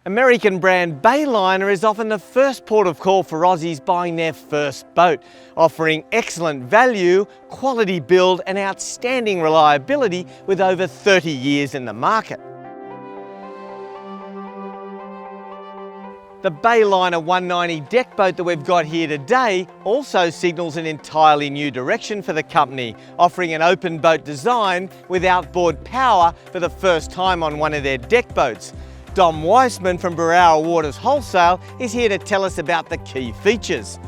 American brand Bayliner is often the first port of call for Aussies buying their first boat, offering excellent value, quality build and outstanding reliability with over 30 years in the market. The Bayliner 190 deck boat that we've got here today also signals an entirely new direction for the company, offering an open boat design with outboard power for the first time on one of their deck boats. Dom Weissman from Barrow Waters Wholesale is here to tell us about the key features.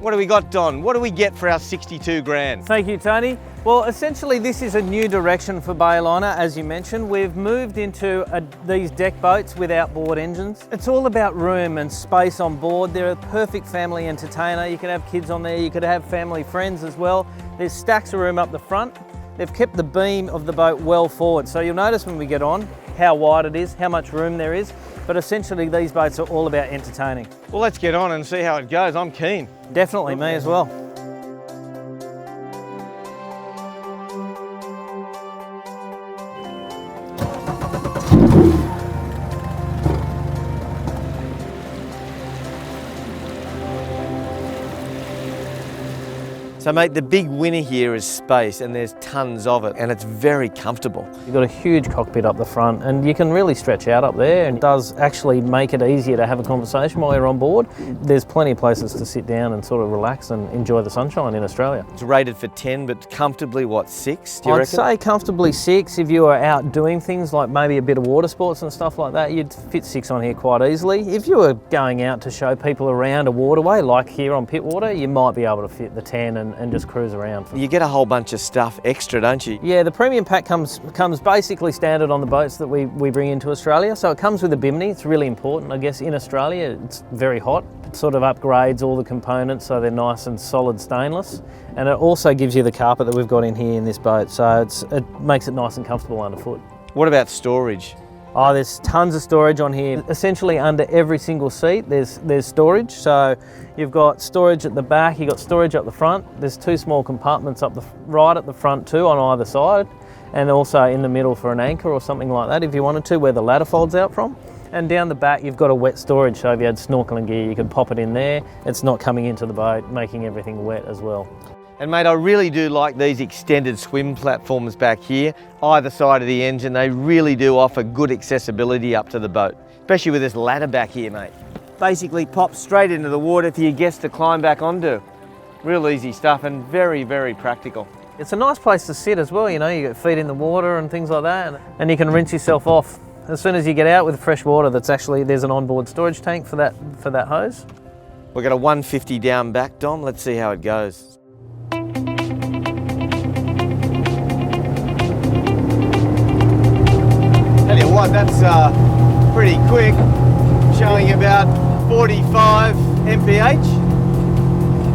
What do we got, Don? What do we get for our 62 grand? Thank you, Tony. Well, essentially this is a new direction for Bayliner, as you mentioned. We've moved into these deck boats with outboard engines. It's all about room and space on board. They're a perfect family entertainer. You can have kids on there, you could have family friends as well. There's stacks of room up the front. They've kept the beam of the boat well forward, so you'll notice when we get on how wide it is, how much room there is, but essentially these boats are all about entertaining. Well, let's get on and see how it goes. I'm keen. Definitely, me as well. So mate, the big winner here is space, and there's tons of it, and it's very comfortable. You've got a huge cockpit up the front and you can really stretch out up there, and it does actually make it easier to have a conversation while you're on board. There's plenty of places to sit down and sort of relax and enjoy the sunshine in Australia. It's rated for 10, but comfortably, what, 6, do you I'd reckon? say comfortably 6. If you are out doing things like maybe a bit of water sports and stuff like that, you'd fit 6 on here quite easily. If you were going out to show people around a waterway, like here on Pittwater, you might be able to fit the 10 and just cruise around. You get a whole bunch of stuff extra, don't you? Yeah, the premium pack comes basically standard on the boats that we bring into Australia. So it comes with a bimini. It's really important, I guess. In Australia, it's very hot. It sort of upgrades all the components so they're nice and solid stainless. And it also gives you the carpet that we've got in here in this boat. So it makes it nice and comfortable underfoot. What about storage? Oh, there's tons of storage on here. Essentially under every single seat there's storage. So you've got storage at the back, you've got storage up the front. There's 2 small compartments right at the front too on either side, and also in the middle for an anchor or something like that if you wanted to, where the ladder folds out from. And down the back you've got a wet storage, so if you had snorkeling gear you could pop it in there. It's not coming into the boat, making everything wet as well. And mate, I really do like these extended swim platforms back here, either side of the engine. They really do offer good accessibility up to the boat, especially with this ladder back here, mate. Basically pops straight into the water for your guests to climb back onto. Real easy stuff and very, very practical. It's a nice place to sit as well, you know, you get feet in the water and things like that, and you can rinse yourself off as soon as you get out with fresh water. There's an onboard storage tank for that hose. We've got a 150 down back, Dom. Let's see how it goes. Tell you what, that's pretty quick, showing about 45 mph.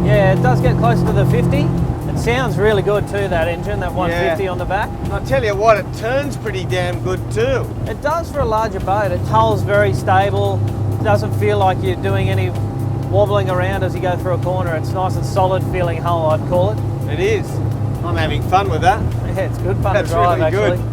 Yeah, it does get close to the 50. It sounds really good too, that engine, that 150 on the back. I'll tell you what, it turns pretty damn good too. It does for a larger boat. It hulls very stable. It doesn't feel like you're doing any wobbling around as you go through a corner. It's nice and solid feeling hull, I'd call it. It is. I'm having fun with that. Yeah, it's good fun That's to drive, really actually. good.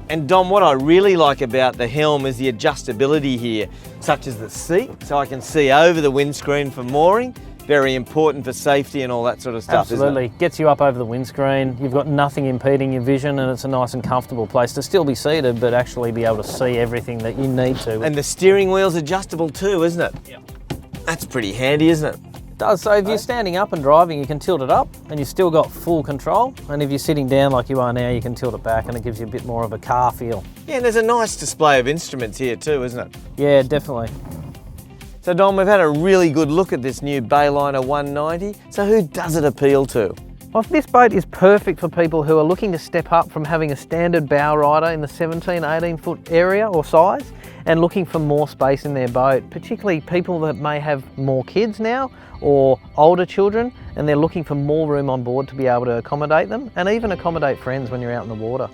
And Dom, what I really like about the helm is the adjustability here, such as the seat, so I can see over the windscreen for mooring. Very important for safety and all that sort of stuff, Absolutely. isn't it? Gets you up over the windscreen. You've got nothing impeding your vision, and it's a nice and comfortable place to still be seated, but actually be able to see everything that you need to. And the steering wheel's adjustable too, isn't it? Yeah. That's pretty handy, isn't it? It does. So if you're standing up and driving, you can tilt it up and you've still got full control. And if you're sitting down like you are now, you can tilt it back and it gives you a bit more of a car feel. Yeah, and there's a nice display of instruments here too, isn't it? Yeah, definitely. So Dom, we've had a really good look at this new Bayliner 190. So who does it appeal to? Well, this boat is perfect for people who are looking to step up from having a standard bow rider in the 17, 18 foot area or size and looking for more space in their boat, particularly people that may have more kids now or older children and they're looking for more room on board to be able to accommodate them and even accommodate friends when you're out in the water.